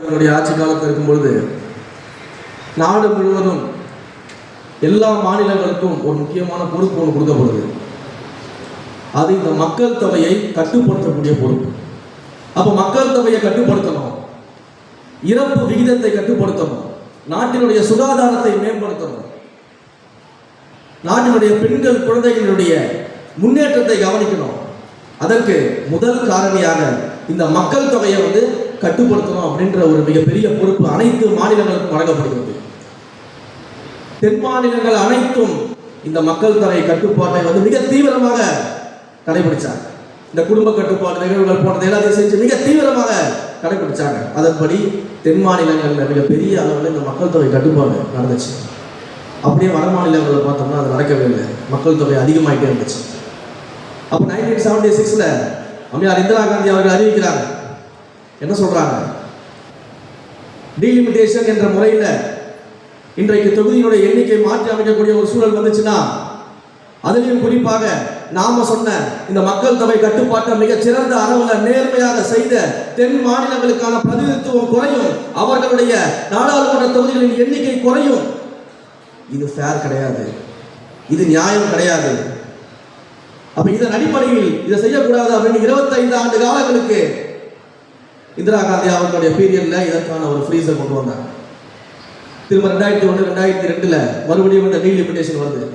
அவர்களுடைய ஆட்சி காலத்தில் இருக்கும் பொழுது நாடு முழுவதும் எல்லா மாநிலங்களுக்கும் ஒரு முக்கியமான பொறுப்பு ஒன்று கொடுக்கப்படுது. அது இந்த மக்கள் தொகையை கட்டுப்படுத்தக்கூடிய பொறுப்பு. அப்போ மக்கள் தொகையை கட்டுப்படுத்தணும், இறப்பு விகிதத்தை கட்டுப்படுத்தணும், நாட்டினுடைய சுகாதாரத்தை மேம்படுத்தணும், நாட்டினுடைய பெண்கள் குழந்தைகளுடைய முன்னேற்றத்தை கவனிக்கணும். அதற்கு முதல் காரணியாக இந்த மக்கள் தொகையை கட்டுப்படுத்தணும் அப்படின்ற ஒரு மிகப்பெரிய பொறுப்பு அனைத்து மாநிலங்களுக்கும் வழங்கப்படுகிறது. தென் மாநிலங்கள் அனைத்தும் இந்த மக்கள் தொகை கட்டுப்பாட்டை மிக தீவிரமாக கடைபிடிச்சாங்க. இந்த குடும்ப கட்டுப்பாடு நிகழ்வுகள் போனது எல்லாத்தையும் செஞ்சு மிக தீவிரமாக கடைபிடிச்சாங்க. அதன்படி தென் மாநிலங்களில் மிகப்பெரிய அளவில் இந்த மக்கள் தொகை கட்டுப்பாடு நடந்துச்சு. அப்படியே வட மாநிலங்களில் பார்த்தோம்னா அது நடக்கவே இல்லை, மக்கள் தொகை அதிகமாகிட்டே இருந்துச்சு. அப்போ 1976 அம்மையார் இந்திரா காந்தி அவர்கள் அறிவிக்கிறாங்க. என்ன சொல்றாங்க? டீலிமிட்டேஷன் என்ற முறையில் இன்றைக்கு தொகுதியினுடைய எண்ணிக்கை மாற்றி அமைக்கக்கூடிய ஒரு சூழல் வந்துச்சுன்னா, அதிலையும் குறிப்பாக நாம சொன்ன இந்த மக்கள் தொகை கட்டுப்பாட்டை மிகச் சிறந்த அளவில் நேர்மையாக செய்த தென் மாநிலங்களுக்கான பிரதிநிதித்துவம் குறையும், அவர்களுடைய நாடாளுமன்ற தொகுதிகளின் எண்ணிக்கை குறையும். இது ஃபேர் கிடையாது, இது நியாயம் கிடையாது. அப்ப இதன் அடிப்படையில் இதை செய்யக்கூடாது அப்படின்னு 25 ஆண்டு காலங்களுக்கு இந்திரா காந்தி அவர்களுடைய பீரியட்ல இதற்கான ஒரு ஃப்ரீஸை கொண்டு வந்தாங்க. திரும்ப 2001 2002 மறுபடியும் இந்த டீலிமிட்டேஷன் வருது.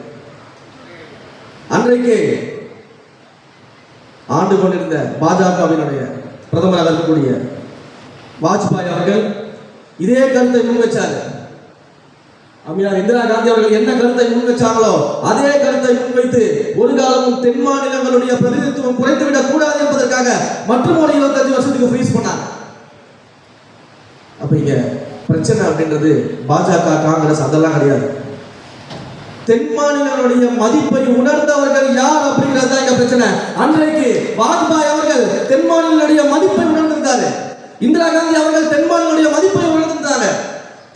அன்றைக்கு ஆண்டு கொண்டிருந்த பாஜகவினுடைய பிரதமராக இருக்கக்கூடிய வாஜ்பாய் அவர்கள் இதே கருத்தை முன்வைச்சார். அம்மையார் இந்திரா காந்தி அவர்கள் என்ன கருத்தை முன்வைச்சாங்களோ அதே கருத்தை முன்வைத்து ஒரு காலமும் தென் மாநிலங்களுடைய பிரதிநிதித்துவம் குறைந்துவிடக் கூடாது என்பதற்காக மற்றும் ஒரு 25 வருஷத்துக்கு ஃப்ரீஸ் பண்ணாங்க. அப்ப இங்க பிரச்சனை அப்படின்றது பாஜக காங்கிரஸ் அதெல்லாம் கிடையாது. தென் மாநிலங்களுடைய மதிப்பை உணர்ந்தவர்கள் யார் அப்படிங்கிறது இங்க பிரச்சனை. அன்றைக்கு வாஜ்பாய் அவர்கள் தென் மாநிலங்களுடைய மதிப்பை உணர்ந்திருந்தாரு, இந்திரா காந்தி அவர்கள் தென் மாநிலங்களுடைய மதிப்பை உணர்ந்திருந்தாங்க.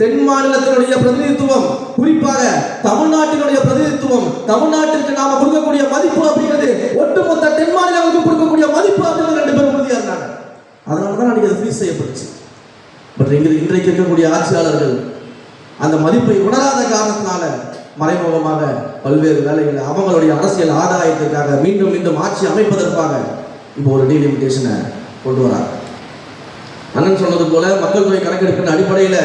தென் மாநிலத்தினுடைய பிரதிநிதித்துவம், குறிப்பாக தமிழ்நாட்டினுடைய பிரதிநிதித்துவம், தமிழ்நாட்டிற்கு நாம கொடுக்கக்கூடிய மதிப்பு அப்படிங்கிறது ஒட்டுமொத்த தென் மாநிலங்களுக்கு கொடுக்கக்கூடிய மதிப்பு அப்படிங்கிறது 2 பேரும் உறுதியா இருந்தாங்க. அதனாலதான் அன்றைக்கு அது ஃப்ரீஸ் செய்யப்பட்டுச்சு. பட் இன்றைக்கு இருக்கக்கூடிய ஆட்சியாளர்கள் அந்த மதிப்பை உணராத காரணத்தினால மறைமுகமாக பல்வேறு வேலைகளை அவங்களுடைய அரசியல் ஆதாயத்திற்காக மீண்டும் மீண்டும் ஆட்சி அமைப்பதற்காக இப்போ ஒரு டீலிமிட்டேஷனை கொண்டு வராங்க. அண்ணன் சொன்னது போல மக்கள் தொகை கணக்கெடுப்பின் அடிப்படையில்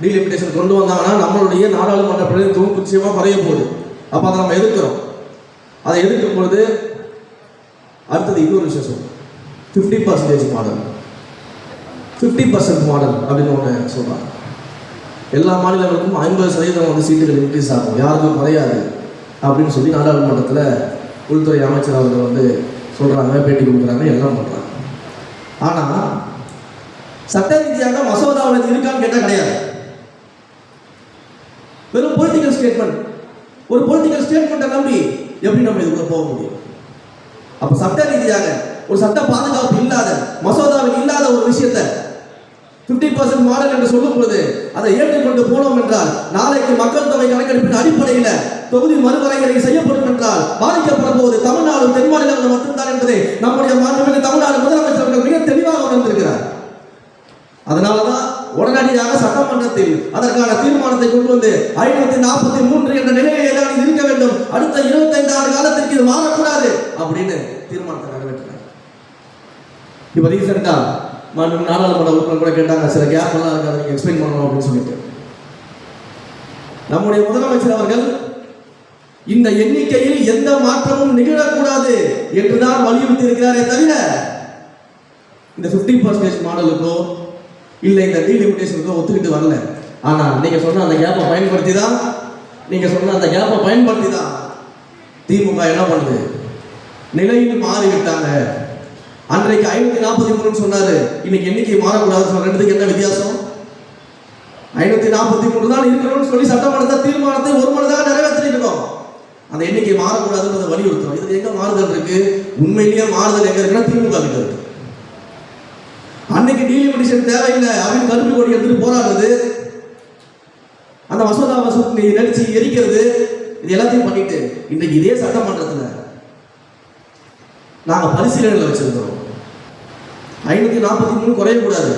டீலிமிட்டேஷன் கொண்டு வந்தாங்கன்னா நம்மளுடைய நாடாளுமன்ற பிரதிநிதித்துவம் நிச்சயமா குறைய போகுது. அப்போ அதை நம்ம எதிர்க்கிறோம். அதை எதிர்க்கும் பொழுது அடுத்தது இன்னொரு விஷயம் சொல்றோம், 50% மாடல், 50% மாடல் அப்படின்னு ஒன்று சொல்றாங்க. எல்லா மாநிலங்களுக்கும் 50% சீட்டுகள் இன்க்ரீஸ் ஆகும், யாருக்கும் குறையாது அப்படின்னு சொல்லி நாடாளுமன்றத்தில் உள்துறை அமைச்சர் அவர்கள் சொல்றாங்க, பேட்டி கொடுக்குறாங்க, எல்லாம் பண்றாங்க. ஆனால் சட்ட ரீதியாக மசோதாவில் இருக்கான்னு கேட்டால் கிடையாது. வெறும் பொலிட்டிக்கல் ஸ்டேட்மெண்ட். ஒரு பொலிட்டிக்கல் ஸ்டேட்மெண்ட்டை நம்பி எப்படி நம்ம இதுக்குள்ள போக முடியும்? அப்போ சட்ட ரீதியாக ஒரு சட்ட பாதுகாப்பு இல்லாத, மசோதாவில் இல்லாத ஒரு விஷயத்தை 50% மாடல் என்று சொல்லும் பொழுது அதை ஏற்றுக்கொண்டு போனோம் என்றால் நாளைக்கு மக்கள் தொகை கணக்கெடுப்பின் அடிப்படையில் தொகுதி மறுவரையறை செய்யப்படும் என்றால் பாதிக்கப்பட போவது தமிழ்நாடு தென் மாநிலங்கள் மட்டும்தான் என்பதை நம்முடைய மாண்புமிகு தமிழ்நாடு முதலமைச்சர்கள் மிக தெளிவாக உணர்ந்திருக்கிறார். அதனாலதான் உடனடியாக சட்டமன்றத்தில் அதற்கான தீர்மானத்தை கொண்டு வந்து 543 என்ற நிலையை தான் இருக்க வேண்டும், அடுத்த 25 ஆண்டு காலத்திற்கு இது மாறக்கூடாது அப்படின்னு தீர்மானத்தை நிறைவேற்றினார். இப்ப ரீசெண்டா நாடாளுமன்ற உறுப்பினர் கூட கேட்டாங்க, சில கேப் எல்லாம் இருக்காது, நீங்க எக்ஸ்பிளைன் பண்ணணும் அப்படின்னு சொல்லிட்டு. நம்முடைய முதலமைச்சர் அவர்கள் இந்த எண்ணிக்கையில் எந்த மாற்றமும் நிகழக்கூடாது என்றுதான் வலியுறுத்தி இருக்கிறாரே தவிர இந்த 50% மாடலுக்கோ இல்லை இந்த டீலிமிட்டேஷனுக்கோ ஒத்துக்கிட்டு வரல. ஆனா நீங்க சொன்ன அந்த கேப்பை பயன்படுத்தி தான் திமுக என்ன பண்ணுது, நிலையில் மாறிவிட்டாங்க. அன்றைக்கு 543 சொன்னாரு, இன்னைக்கு எண்ணிக்கை மாறக்கூடாது சொல்ற, ரெண்டுக்கு என்ன வித்தியாசம்? 543 தான் இருக்கணும்னு சொல்லி சட்டமன்ற தீர்மானத்தை ஒரு மனதாக நிறைவேற்றிருக்கோம். அந்த எண்ணிக்கை மாறக்கூடாதுன்றதை வலியுறுத்துறோம். இதுல எங்க மாறுதல் இருக்கு? உண்மையிலேயே மாறுதல் எங்க இருக்குன்னா திமுக கிட்ட இருக்கு. அன்னைக்கு டீலிமிட்டேஷன் தேவையில்லை அப்படின்னு கருப்பு கொடி எடுத்துட்டு போராடுறது, அந்த மசோதா நடிச்சு எரிக்கிறது, இது எல்லாத்தையும் பண்ணிட்டு இன்றைக்கு இதே சட்டமன்றத்தில் நாங்கள் பரிசீலனையில் வச்சிருக்கிறோம். 543 குறையக்கூடாது,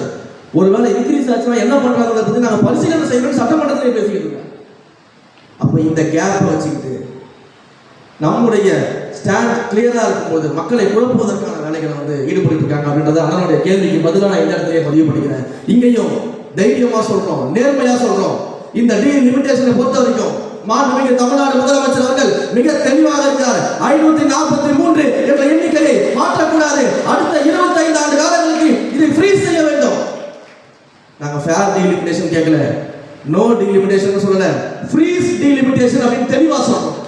ஒருவேளை இன்க்ரீஸ் ஆச்சுன்னா என்ன பண்றாங்க பத்தி நாங்கள் பரிசீலனை செய்யணும்னு சட்டமன்றத்திலே பேசிக்கிட்டு இருக்கோம். அப்போ இந்த கேப்பை வச்சுக்கிட்டு நம்முடைய ஸ்டாண்ட் கிளியரா இருக்கும்போது மக்களை குழப்புவதற்கான வேலைகளை ஈடுபட்டு இருக்காங்க அப்படின்றத அண்ணனுடைய கேள்விக்கு பதிலாக நான் இந்த இடத்துல பதிவு பண்ணிக்கிறேன். இங்கேயும் தைரியமா சொல்றோம், நேர்மையா சொல்றோம். இந்த டீலிமிட்டேஷனை பொறுத்த வரைக்கும் மாண்புமிகு தமிழ்நாடு முதலமைச்சர் அவர்கள் மிக தெளிவாக இருக்கிறார். 543 என்ற எண்ணிக்கையை மாற்றக்கூடாது. அடுத்த 25 ஆண்டு காலங்களுக்கு இதை ஃப்ரீஸ் செய்ய வேண்டும். நாங்க ஃபேர் டீலிமிட்டேஷன் கேட்கல, நோ டீலிமிட்டேஷன் சொல்லல, ஃப்ரீஸ் டீலிமிட்டேஷன் அப்படின்னு தெளிவா சொல்றோம்.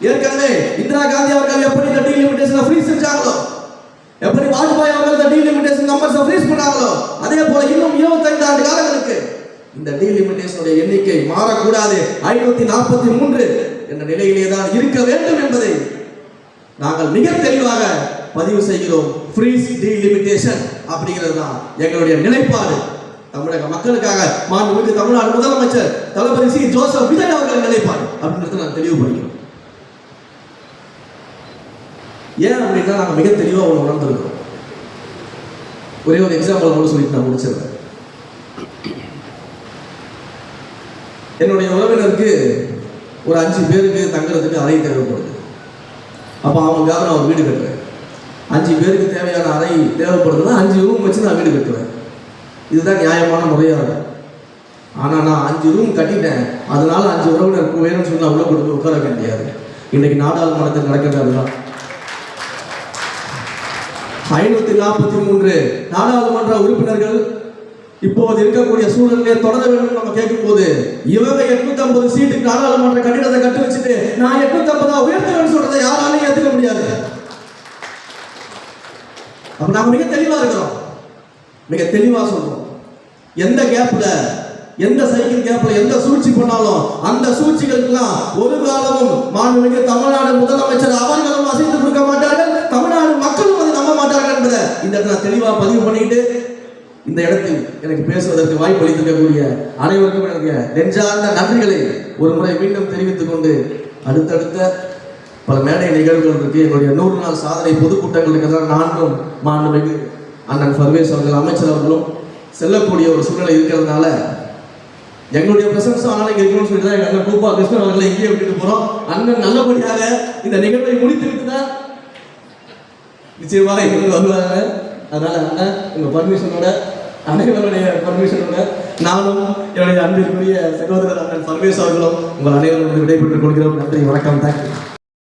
ஏற்கனவே இந்திரா காந்தி அவர்கள் எப்படி இந்த டீலிமிட்டேஷனை ஃப்ரீஸ் செஞ்சாங்களோ, எப்படி வாஜ்பாய் அவர்கள் இந்த டீலிமிட்டேஷன் நம்பர்ஸை ஃப்ரீஸ் பண்ணாங்களோ, அதே போல இன்னும் 25 ஆண்டு காலங்களுக்கு இந்த டீலிமிட்டேஷனுடைய எண்ணிக்கை மாறக்கூடாது. 543 என்ற நிலையிலே தான் இருக்க வேண்டும் என்பதை நாங்கள் மிக தெளிவாக பதிவு செய்கிறோம். ஃப்ரீஸ் டீலிமிட்டேஷன் அப்படிங்கிறது தான் எங்களுடைய நிலைப்பாடு. தமிழக மக்களுக்காக மாண்புமிகு தமிழ்நாடு முதலமைச்சர் தளபதி சி ஜோசப் விஜய் அவர்கள் நிலைப்பாடு அப்படின்றத நான் தெளிவுபடுகிறோம். ஏன் அப்படின்னா நாங்கள் மிக தெளிவாக உணர்ந்திருக்கிறோம். ஒரே ஒரு எக்ஸாம்பிள் மட்டும் சொல்லிட்டு நான் முடிச்சிருந்தேன். என்னுடைய உறவினருக்கு ஒரு 5 பேருக்கு தங்குறதுக்கு அறை தேவைப்படுது. அப்போ அவங்களுக்காக நான் ஒரு வீடு கட்டுறேன். 5 பேருக்கு தேவையான அறை தேவைப்படுதுன்னா 5 ரூம் வச்சு நான் வீடு கட்டுவேன். இதுதான் நியாயமான முறையாக இருக்கும். ஆனால் நான் 5 ரூம் கட்டிட்டேன், அதனால 5 உறவினருக்கு வேணும்னு சொல்லி நான் உள்ள கொடுத்து உட்கார வைக்க முடியாது. இன்னைக்கு நாடாளுமன்றத்தில் நடக்கிறது அதுதான். 543 நாடாளுமன்ற உறுப்பினர்கள் இப்போது இருக்கக்கூடிய சூழலிலே தொடர வேண்டும் நம்ம கேட்கும் போது இவங்க 850 சீட்டுக்கு நாடாளுமன்ற கட்டிடத்தை கட்டி வச்சுட்டு நான் 850 உயர்த்துவேன்னு சொல்றதை யாராலையும் ஏற்றுக்க முடியாது. அப்ப நாம மிக தெளிவா இருக்கிறோம், மிக தெளிவா சொல்றோம். எந்த கேப்ல, எந்த சைக்கிள் கேப்ல எந்த சூழ்ச்சி பண்ணாலும் அந்த சூழ்ச்சிகளுக்கெல்லாம் ஒரு காலமும் மாண்புமிகு தமிழ்நாடு முதலமைச்சர் அவர்களும் அசைத்து கொடுக்க மாட்டார்கள், தமிழ்நாடு மக்களும் அதை நம்ப மாட்டார்கள் என்பதை இந்த இடத்துல தெளிவா பதிவு பண்ணிட்டு இந்த இடத்தில் எனக்கு பேசுவதற்கு வாய்ப்பு அளித்திருக்கக்கூடிய அனைவருக்கும் எனக்கு நெஞ்சார்ந்த நன்றிகளை ஒரு முறை மீண்டும் தெரிவித்துக் கொண்டு அடுத்தடுத்த பல மேடை நிகழ்வுகள் இருக்கு. என்னுடைய 100 நாள் சாதனை பொதுக்கூட்டங்கள் இருக்கிறதா நானும் மாண்புமிகு அண்ணன் பர்வேஸ் அவர்கள் அமைச்சர் அவர்களும் செல்லக்கூடிய ஒரு சூழ்நிலை இருக்கிறதுனால எங்களுடைய பிரசன்ஸ் ஆனாலும் இங்கே இருக்கணும்னு சொல்லிட்டு தான் எங்கள் அண்ணன் கூப்பா கிருஷ்ணன் அவர்களை இங்கேயே விட்டுட்டு போகிறோம். அண்ணன் நல்லபடியாக இந்த நிகழ்வை முடித்துவிட்டு தான் நிச்சயமாக எங்களுக்கு வருவாங்க. அதனால அண்ணன் உங்கள் பர்மிஷனோட, அனைவருடைய பர்மிஷனோட நானும் என்னுடைய அன்பிற்குரிய சகோதரர் அண்ணன் பர்வேஸ் அவர்களும் உங்கள் அனைவரும் விடைபெற்றுக் கொள்கிறோம். நன்றி, வணக்கம், தேங்க்யூ.